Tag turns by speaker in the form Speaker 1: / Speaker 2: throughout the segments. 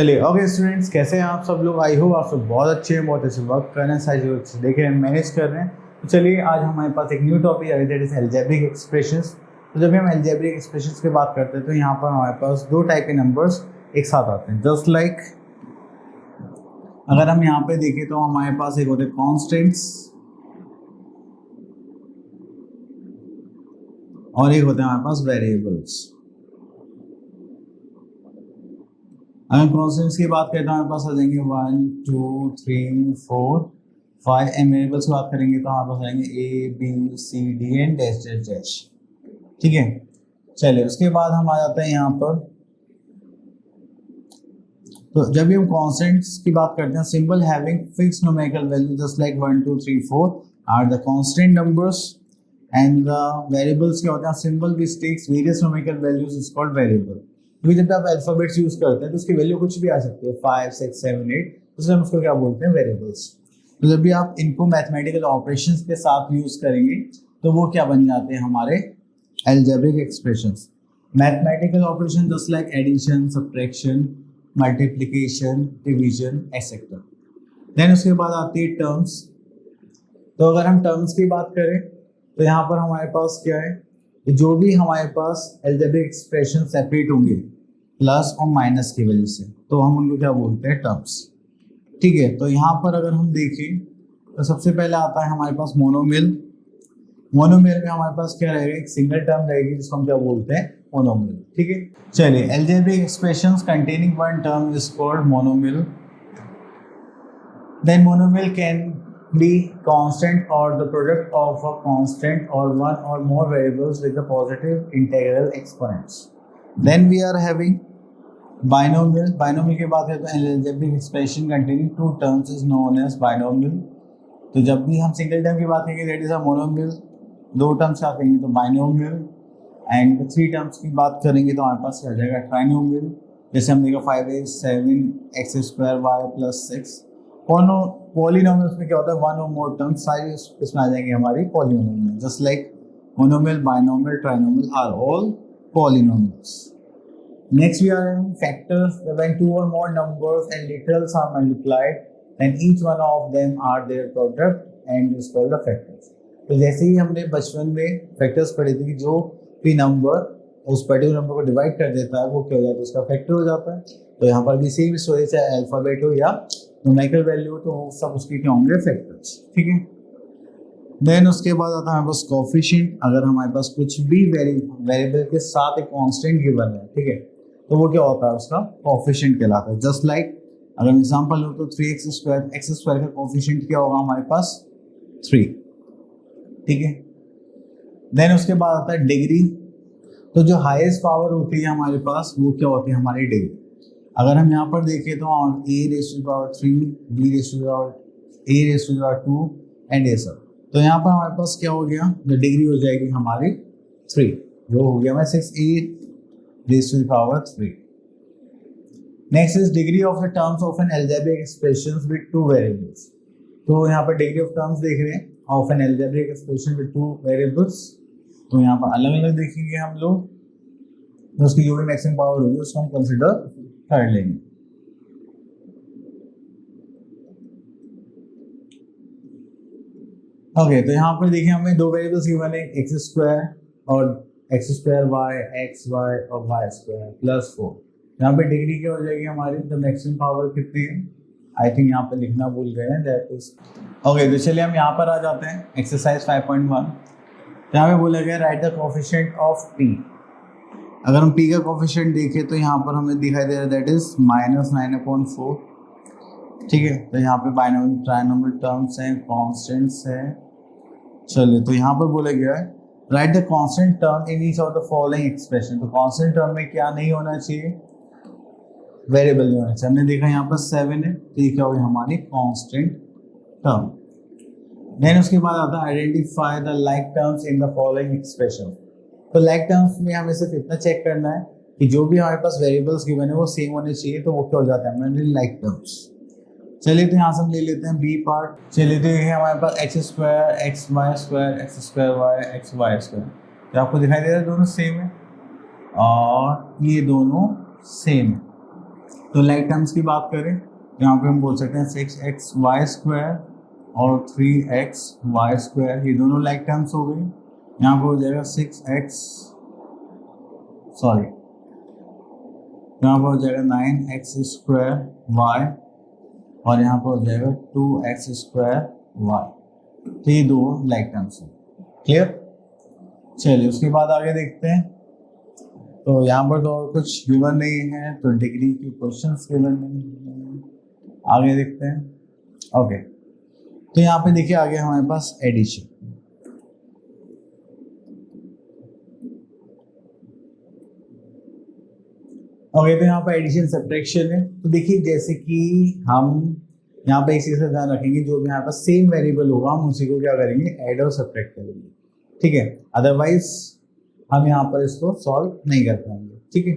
Speaker 1: चलिए okay students, कैसे हैं आप सब लोग। आई होप आप सब बहुत अच्छे हैं, बहुत अच्छे वर्क कर रहे हैं, सारी चीज़ अच्छे देख रहे हैं, मैनेज कर रहे हैं। तो चलिए आज हमारे पास एक न्यू टॉपिक है, दैट इज अलजेब्रिक एक्सप्रेशंस। तो जब भी हम अलजेब्रिक एक्सप्रेशंस की बात करते हैं तो यहाँ पर हमारे पास दो टाइप के नंबर्स एक साथ आते हैं। जस्ट लाइक अगर हम यहाँ पे देखें तो हमारे पास एक होते हैं कॉन्स्टेंट्स और एक होते हैं हमारे पास वेरिएबल्स। अगर कॉन्स्टेंट्स की बात करें तो हमारे पास आ जाएंगे 1 2 3 4 5 एंड वेरिएबल्स की बात करेंगे तो हमारे पास आएंगे A B C D and dash dash dash. ठीक है, चलिए उसके बाद हम आ जाते हैं यहाँ पर। तो जब भी हम कॉन्स्टेंट्स की बात करते हैं, symbol having fixed numerical value just like 1 2 3 4 are the constant numbers and the variables क्या होते हैं, symbol which takes various numerical values is called variable. क्योंकि जब आप अल्फाबेट्स यूज करते हैं तो उसकी वैल्यू कुछ भी आ सकती है, 5 6 7 8, इसलिए हम उसको क्या बोलते हैं, वेरिएबल्स। तो जब भी आप इनको मैथमेटिकल ऑपरेशंस के साथ यूज करेंगे तो वो क्या बन जाते हैं, हमारे algebraic expressions. Mathematical operation just like addition, subtraction, multiplication, division etcetera. Then उसके बाद आती है टर्म्स। तो अगर हम टर्म्स की बात करें तो यहाँ पर हमारे पास क्या है, जो भी हमारे पास अलजेब्रिक एक्सप्रेशन सेपरेट होंगे प्लस और माइनस की वजह से, तो हम उनको क्या बोलते हैं, टर्म्स। ठीक है, तो यहाँ पर अगर हम देखें तो सबसे पहले आता है हमारे पास मोनोमिल। मोनोमिल में हमारे पास क्या रहेगा, एक सिंगल टर्म रहेगी जिसको हम क्या बोलते हैं, मोनोमिल। ठीक है, चलिए algebraic expressions containing one term is called monomial. Then monomial can be constant or the product of a constant or one or more variables with the positive integral exponents. Then we are having binomial. Binomial की बात करते हैं, algebraic expression containing two terms is known as binomial. तो जब भी हम single term की बात करेंगे that is a monomial, दो टर्म्स का कहेंगे तो binomial, एंड थ्री टर्म्स की बात करेंगे तो हमारे पास आ जाएगा ट्राइनोमियल। जैसे हम देखा 5x 7x² y + 6। पॉलिनोमियल्स में क्या होता है, वन और मोर टर्म्स, सारी इसमें आ जाएंगे हमारी polynomial. Just like monomial, binomial, trinomial are all polynomials. Next we are in factors. When two or more numbers and literals are multiplied then each one of them are their product and is called the factors. तो जैसे ही हमने बचपन में factors पढ़े थे कि जो भी नंबर उस पर्टिकुलर नंबर को डिवाइड कर देता है वो क्या हो जाता है, उसका फैक्टर हो जाता है। तो यहाँ पर भी सेम स्टोरी, चाहे अल्फाबेट हो या न्यूमेरिकल वैल्यू, तो वो सब उसके क्या होंगे, फैक्टर्स। ठीक है, देन उसके बाद आता है हमारे पास कोएफिशिएंट। अगर हमारे पास कुछ भी वेरिएबल के साथ एक कांस्टेंट गिवन है, ठीक है, तो वो क्या होता है, उसका कोएफिशिएंट कहलाता है। जस्ट लाइक अगर एग्जांपल लो तो 3x², x² का कोएफिशिएंट क्या होगा हमारे पास, 3। ठीक है, देन उसके बाद आता है डिग्री। तो जो हाईएस्ट पावर होती है हमारे पास वो क्या होती है, हमारी डिग्री। अगर हम यहाँ पर देखें तो a⁻3, b⁻2 एंड ये सब। तो यहाँ पर हमारे पास क्या हो गया, जो डिग्री हो जाएगी हमारी 3, जो हो गया हमारे 6a⁻3। Next is degree of the terms of N algebraic expression with two variables. तो यहाँ पर डिग्री ऑफ टर्म्स देख रहे हैं of N algebraic expression with two variables. तो यहाँ पर अलग अलग देखेंगे हम लोग, तो उसकी जो भी मैक्सिमम पावर होगी उसको हम कंसिडर कर लेंगे। ओके, तो यहाँ पर देखिए हमें दो वेरिएबल्स गिवन है, x² और x²y, xy और y² +4। यहाँ पे डिग्री क्या हो जाएगी हमारी, तो मैक्सिमम पावर कितनी है, आई थिंक यहाँ पे लिखना भूल गए हैं, दैट इज ओके। तो चलिए हम यहाँ पर आ जाते हैं एक्सरसाइज 5.1। यहाँ पे बोला गया right the coefficient of p। अगर हम p का कोएफिशिएंट देखें तो यहाँ पर हमें दिखाई दे रहा है दैट इज -9/4। ठीक है, तो यहाँ पे बाइनोमियल, ट्राइनोमियल टर्म्स हैं, कांस्टेंट्स हैं। चलिए, तो यहाँ पर बोला गया है right the constant term in each of the following expression. तो कांस्टेंट टर्म में क्या नहीं होना चाहिए, वेरिएबल नहीं होना चाहिए। हमने देखा यहाँ पर 7 है, तो ये क्या होगी हमारी कांस्टेंट टर्म। देन उसके बाद आता है identify the like terms in the following expression. तो लाइक टर्म्स में हमें सिर्फ इतना चेक करना है कि जो भी हमारे पास वेरिएबल्स गिवन है वो सेम होने चाहिए, तो वो क्या हो जाता है हमारे लाइक टर्म्स। चलिए, तो यहाँ से हम ले लेते हैं बी पार्ट। चलिए, तो ये हमारे पास x², xy², x²y, xy²। तो आपको दिखाई दे रहा है दोनों सेम है और ये दोनों सेम है। तो लाइक टर्म्स की बात करें तो यहाँ पे हम बोल सकते हैं 6xy² और 3xy², ये दोनों लाइक टर्म्स हो गई। यहाँ पर हो जाएगा 6x, सॉरी, यहाँ पर हो जाएगा 9x² और यहाँ पर हो जाएगा 2x²y। तो ये दो लाइक टर्म्स हैं। क्लियर? चलिए उसके बाद आगे देखते हैं। तो यहाँ पर तो और कुछ गिवन नहीं है, तो डिग्री के क्वेश्चंस गिवन नहीं है। आगे देखते हैं। ओके, तो यहाँ पे देखिए आगे हमारे पास एडिशन। ओके, तो यहाँ पर एडिशन सब्ट्रैक्शन है। तो देखिए जैसे कि हम यहाँ पे इसी से ध्यान रखेंगे, जो भी यहाँ पर सेम वेरिएबल होगा हम उसी को क्या करेंगे, ऐड और सब्ट्रैक्ट करेंगे। ठीक है, अदरवाइज हम यहाँ पर इसको सॉल्व नहीं कर पाएंगे। ठीक है,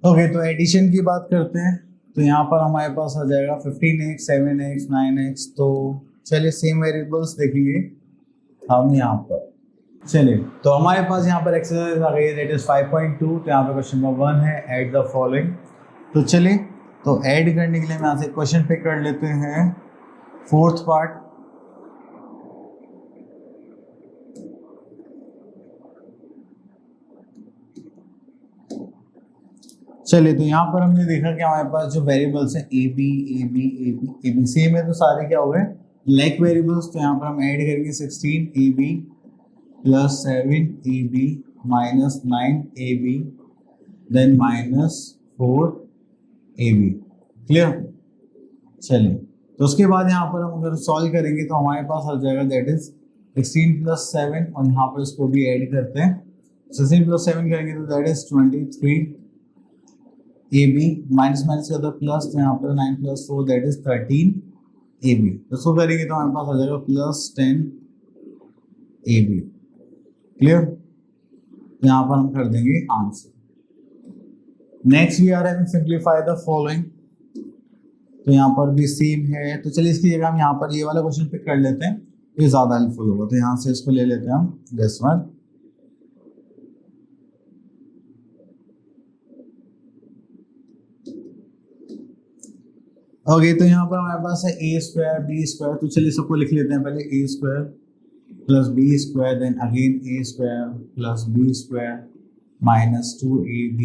Speaker 1: ओके, तो एडिशन की बात करते हैं। तो यहाँ पर हमारे पास आ जाएगा 15x, 7x, 9x। तो चलिए सेम वेरिएबल्स देखेंगे हम यहाँ पर। चलिए, तो हमारे पास यहाँ पर एक्सरसाइज आ गई है, दैट इज 5.2। तो यहाँ पर क्वेश्चन नंबर 1 है, ऐड द फॉलोइंग। तो चलिए, तो ऐड करने के लिए हम यहाँ से क्वेश्चन पिक कर लेते हैं, फोर्थ पार्ट। चलिए, तो यहाँ पर हमने देखा कि हमारे पास जो वेरिएबल्स हैं A B A B A B A B same है, तो सारे क्या हो गए, लाइक वेरिएबल्स। तो यहाँ पर हम ऐड करेंगे 16 A B plus 7 A B minus 9 A B then minus 4 A B. Clear? चलिए, तो उसके बाद यहाँ पर हम अगर सॉल्व करेंगे तो हमारे पास आ जाएगा दैट इज 16 प्लस 7, और यहाँ पर इसको भी ऐड करते हैं। 16 प्लस 7 करेंगे तो that is 23 A B, minus minus का तो प्लस, तो यहाँ पर 9 plus 4 that is 13 A B. तो इसको करेंगे तो हमारे पास आ जाएगा प्लस 10 ए बी। क्लियर? यहाँ पर हम कर देंगे answer. Next we are having simplify the following. तो यहाँ पर भी सेम है। तो चलिए इसकी जगह हम यहाँ पर ये वाला क्वेश्चन पिक कर लेते हैं, ये ज्यादा हेल्पफुल होगा। तो यहाँ से इसको ले लेते हैं हम, दिस वन। ओके, तो यहाँ पर हमारे पास है ए स्क्वायर बी स्क्वायर। तो चलिए सबको लिख लेते हैं पहले, A square plus B square then again A square plus B square minus 2ab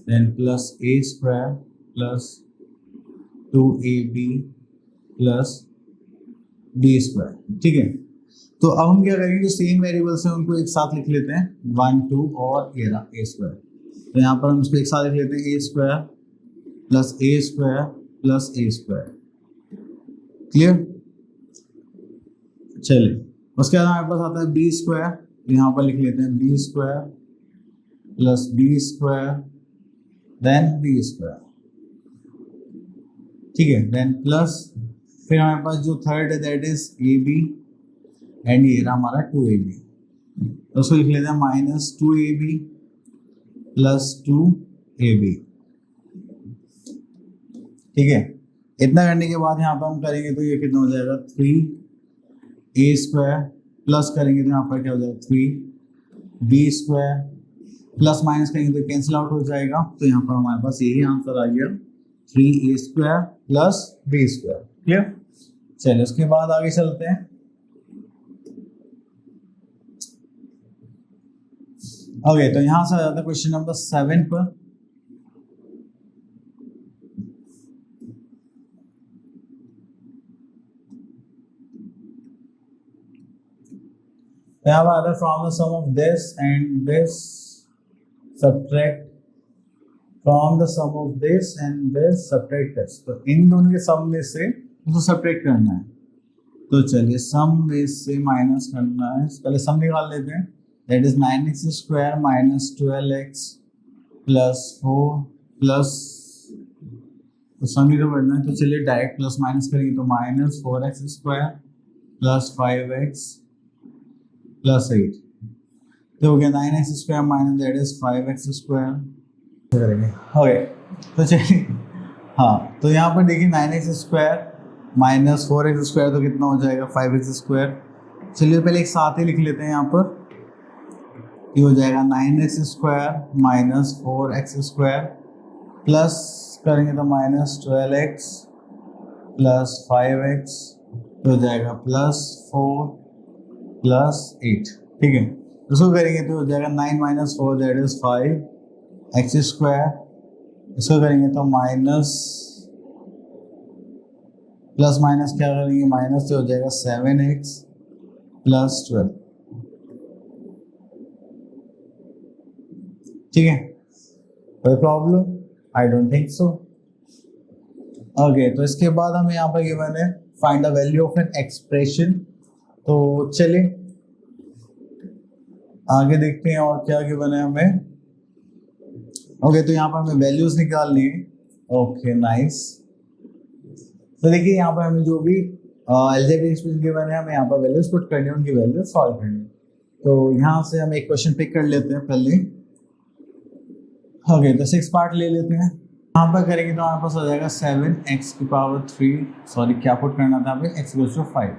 Speaker 1: then plus A square plus 2ab plus B square. ठीक है, तो अब हम क्या करेंगे, जो सेम वेरिएबल्स हैं उनको एक साथ लिख लेते हैं, 1 2 और ये रहा ए स्क्वायर। तो यहाँ पर हम इसको एक साथ लिख लेते हैं, ए square plus A square plus A square. Clear? चलिए, उसके बाद हमारे पास आता है बी स्क्वायर। तो यहाँ पर लिख लेते हैं B square plus B square then B square. ठीक है, देन प्लस फिर हमारे पास जो थर्ड है that is A B and ये रहा हमारा 2ab। तो उसको लिख लेते हैं माइनस 2ab प्लस 2ab। ठीक है, इतना करने के बाद यहाँ पर हम करेंगे तो ये कितना हो जाएगा, 3a स्क्वायर प्लस करेंगे तो यहाँ पर क्या हो जाएगा 3b स्क्वायर, प्लस माइनस करेंगे तो कैंसिल आउट हो जाएगा। तो यहाँ पर हमारे पास यही आंसर आ गया, 3a square plus b square. Clear? चलिए उसके बाद आगे चलते हैं। ओके, तो यहाँ से आ जाता है क्वेश्चन नंबर 7 पर। यहाँ पर आता है from the sum of this and this subtract from the sum of this and this subtract this. तो इन दोनों के सम में से उसको सब्ट्रैक्ट करना है। तो चलिए सम में से माइनस करना है, पहले सम निकाल लेते हैं, that is 9x square minus 12x plus 4 plus, तो सम ही तो करना है। तो चलिए डायरेक्ट प्लस माइनस करेंगे तो minus 4x square plus 5x plus 8। तो हो गया 9x square minus that is 5x square करेंगे। ओके, तो चलिए हाँ, तो यहाँ पर देखिए 9x स्क्वायर माइनस 4x² तो कितना हो जाएगा 5x²। चलिए पहले एक साथ ही लिख लेते हैं यहाँ पर, ये हो जाएगा 9x² माइनस 4x² प्लस करेंगे तो माइनस 12x प्लस 5x हो जाएगा प्लस 4 प्लस 8। ठीक है, इसको करेंगे तो हो जाएगा 9 माइनस 4 दैट इज 5x²। इसको करेंगे तो माइनस प्लस माइनस क्या करेंगे, माइनस से हो जाएगा 7x प्लस 12। ठीक है, कोई problem? I don't think so. Okay, तो इसके बाद हमें यहाँ पर गिवन है find the value of an expression. तो चलिए आगे देखते हैं और क्या गिवन है हमें। ओके, तो यहाँ पर हमें वैल्यूज निकालनी है। Okay nice. तो देखिए यहाँ पर हमें जो भी अलजेब्रिक एक्सप्रेशन गिवन है, हमें यहाँ पर वैल्यूज पुट करनी है, उनकी वैल्यूज सॉल्व करनी है। तो यहाँ से हम एक क्वेश्चन पिक कर लेते हैं पहले। ओके, तो 6 पार्ट ले लेते हैं। यहाँ पर करेंगे तो हमारे पास हो जाएगा 7x⁻3, सॉरी क्या पुट करना था हमें, x = 5।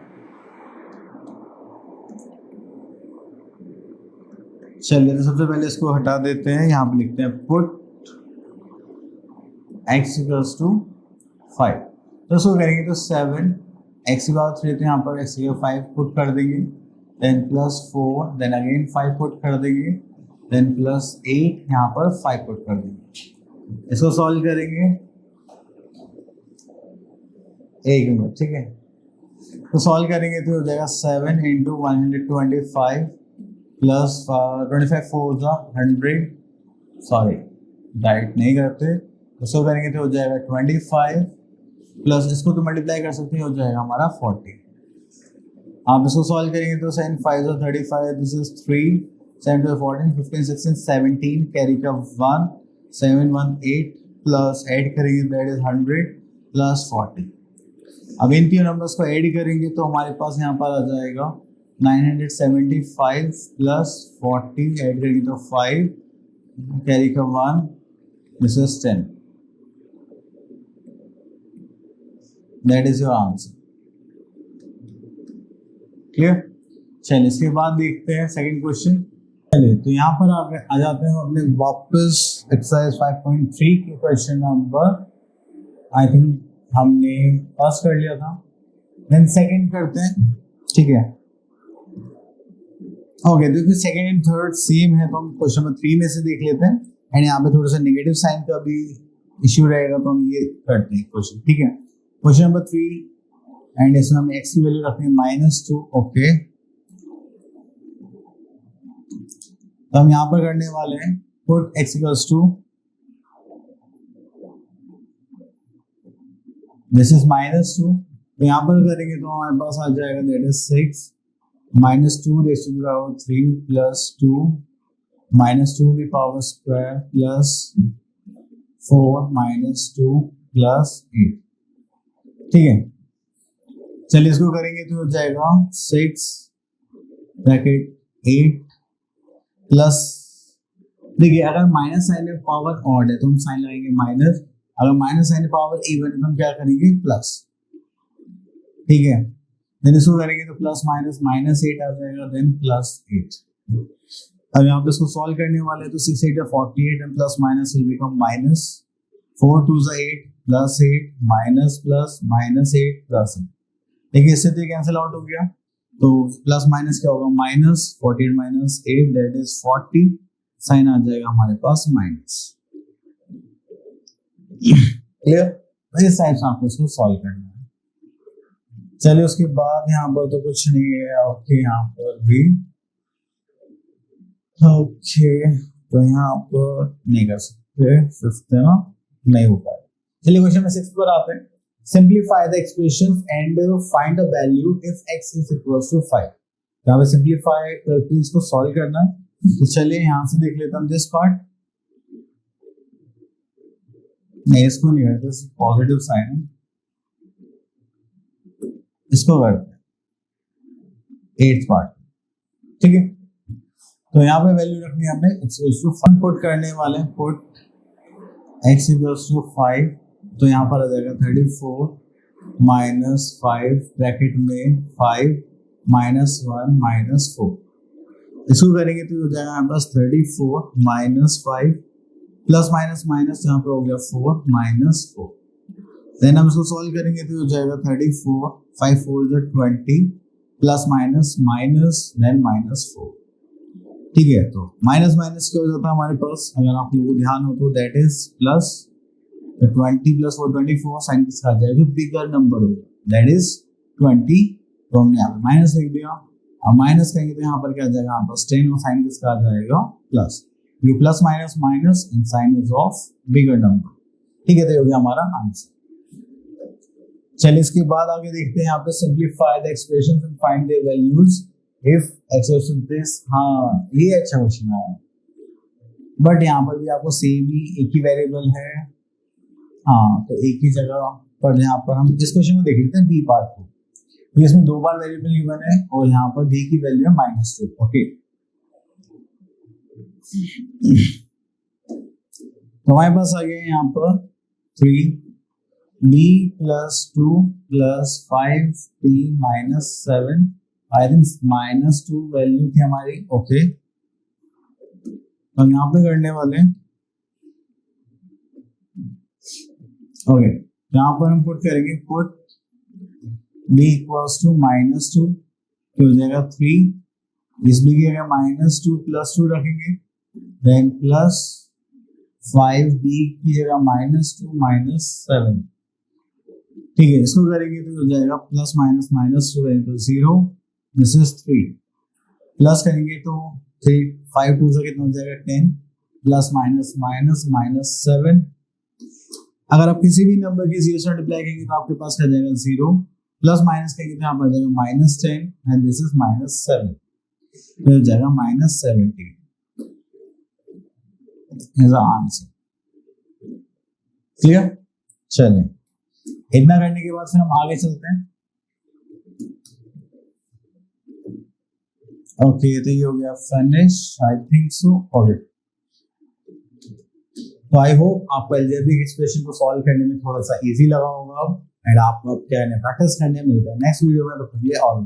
Speaker 1: चलिए तो सबसे पहले इसको हटा देते हैं, यहाँ पे लिखते हैं पुट x = 5। तो इसको करेंगे तो 7x⁻3 तो यहाँ पर x = 5 पुट कर देंगे, then plus 4, then again 5 put कर देंगे, देन प्लस 8 यहाँ पर 5 पुट कर देंगे। इसको सॉल्व करेंगे 1 मिनट। ठीक है, तो सॉल्व करेंगे तो हो जाएगा 7 × 125 प्लस 25 4 100, सॉरी डाइट नहीं करते, तो सो करेंगे तो हो जाएगा 25 प्लस इसको तो मल्टीप्लाई कर सकते हैं, हो जाएगा हमारा 40। आप इसको सॉल्व करेंगे तो 7 5 35, दिस इज 3, 7 2 14, 15 16 17, कैरी का 1, 7 1 8 प्लस ऐड करेंगे दैट इज 100 प्लस 40। अब इन तीन नंबर्स को ऐड करेंगे तो हमारे पास यहाँ पर आ जाएगा 975 प्लस 40, ऐड करेंगे तो 5, कैरी का 1, this is 10, that is your answer. Clear? चलिए इसके बाद देखते हैं सेकंड क्वेश्चन। चलिए तो यहाँ पर आ जाते हैं अपने वापस एक्सरसाइज 5.3 के क्वेश्चन नंबर, आई थिंक हमने पास कर लिया था, देन सेकंड करते हैं। ठीक है, ओके, देखिए सेकंड एंड थर्ड सेम है, तो हम क्वेश्चन नंबर 3 में से देख लेते हैं। एंड यहाँ पे थोड़ा सा नेगेटिव साइन का भी इश्यू रहेगा, तो हम ये करते हैं क्वेश्चन। ठीक है, क्वेश्चन नंबर 3 एंड इसमें हमें x की वैल्यू रखनी है -2। ओके, तो हम यहाँ पर करने वाले हैं पुट x = दिस इज -2, तो यहाँ पर करेंगे तो हमारे पास आ जाएगा that is 6 -2 plus 2 -2 plus 4 -2 plus 8। ठीक है, चलिए इसको करेंगे तो हो जाएगा 6 ब्रैकेट 8 प्लस, देखिए अगर माइनस साइन में पावर ऑड है तो हम साइन लगाएंगे माइनस, अगर माइनस साइन में पावर इवन है तो हम क्या करेंगे प्लस। ठीक है, देन इसको करेंगे तो प्लस माइनस -8 आ जाएगा, देन प्लस 8। अब यहाँ पे इसको सॉल्व करने वाले हैं तो 6 8 48 and plus minus will become minus, 4 2 8 plus 8 minus plus -8 plus 8। देखिए इससे तो कैंसिल आउट हो गया, तो प्लस माइनस क्या होगा माइनस, 48 - 8 दैट इज 40, साइन आ जाएगा हमारे पास माइनस। क्लियर? तो इस टाइप से आपको इसको सॉल्व करना है। चलिए उसके बाद यहाँ पर तो कुछ नहीं है। ओके, यहाँ पर भी ओके, तो यहाँ पर नहीं कर सकते, फिफ्थ है ना, नहीं हो पाएगा। चलिए क्वेश्चन नंबर 6 पर आते हैं। Simplify the expression and find the value if x is equal to 5। यहाँ पे सिंप्लीफाई करके इसको सॉल्व करना है। तो चलिए यहाँ से देख लेता हूँ दिस पार्ट, नहीं इसको नहीं है, पॉजिटिव साइन है, इसको करते हैं 8th पार्ट। ठीक है, तो यहाँ पे वैल्यू रखनी है हमने x इक्वल टू 5 पुट करने वाले हैं, पुट x इक्वल टू 5, तो यहाँ पर आ जाएगा 34 माइनस 5 ब्रैकेट में 5 माइनस 1 माइनस 4। इसको करेंगे तो हो जाएगा हमारे पास 34 माइनस 5 प्लस माइनस माइनस यहाँ पे हो गया 4 माइनस 4। देन हम इसको सॉल्व करेंगे तो हो जाएगा 34 5 4 is 20 plus minus minus then minus 4। ठीक है, तो माइनस माइनस क्या हो जाता है हमारे पास, अगर आप लोगों को ध्यान हो तो that is plus 20 plus 4 24 sign किसका आ जाएगा, बिगर नंबर होगा दैट इज 20। तो हमने यहाँ पे माइनस लिख दिया, अब माइनस करेंगे तो यहाँ पर क्या आ जाएगा हमारे पास 10 और साइन किसका आ जाएगा प्लस, ये plus minus minus and sign is of bigger number. ठीक है, तो ये हो गया हमारा आंसर। चलिए इसके बाद आगे देखते हैं यहाँ पे simplify the expressions and find there values if expression this. हाँ ये अच्छा क्वेश्चन है, बट यहाँ पर भी आपको सेम ही एक ही वेरिएबल है। हाँ तो एक ही जगह पर यहाँ पर हम इस क्वेश्चन को देख लेते हैं बी पार्ट को। तो इसमें 2 बार वेरिएबल गिवन है और यहाँ पर बी की वैल्यू है -2। ओके, तो हमारे पास आ गया यहाँ पर 3b plus 2 plus 5b minus 7। I think -2 value थी हमारी। ओके, हम यहाँ पे करने वाले हैं। ओके, यहाँ पर हम पुट करेंगे पुट b इक्वल्स टू -2 तो हो जाएगा 3, इस b की जगह -2 प्लस 2 रखेंगे, देन प्लस 5b की जगह -2 माइनस 7। ठीक है, इसको करेंगे तो हो जाएगा plus minus -2 into 0, this is 3, plus करेंगे तो 3 5 2 से कितना हो जाएगा 10 प्लस माइनस माइनस माइनस 7। अगर आप किसी भी नंबर की 0 से मल्टीप्लाई करेंगे तो आपके पास क्या जाएगा 0, प्लस माइनस करेंगे तो यहाँ पर जाएगा -10 एंड दिस इज -7, तो हो जाएगा -17 इज द आंसर। क्लियर? चलिए इतना करने के बाद फिर हम आगे चलते हैं। ओके, तो ये हो गया finish I think so. Okay, तो आई होप आपको अलजेब्रिक एक्सप्रेशन को सॉल्व करने में थोड़ा सा इजी लगा होगा एंड आप क्या प्रैक्टिस करने मिलता है नेक्स्ट वीडियो में। तो ऑल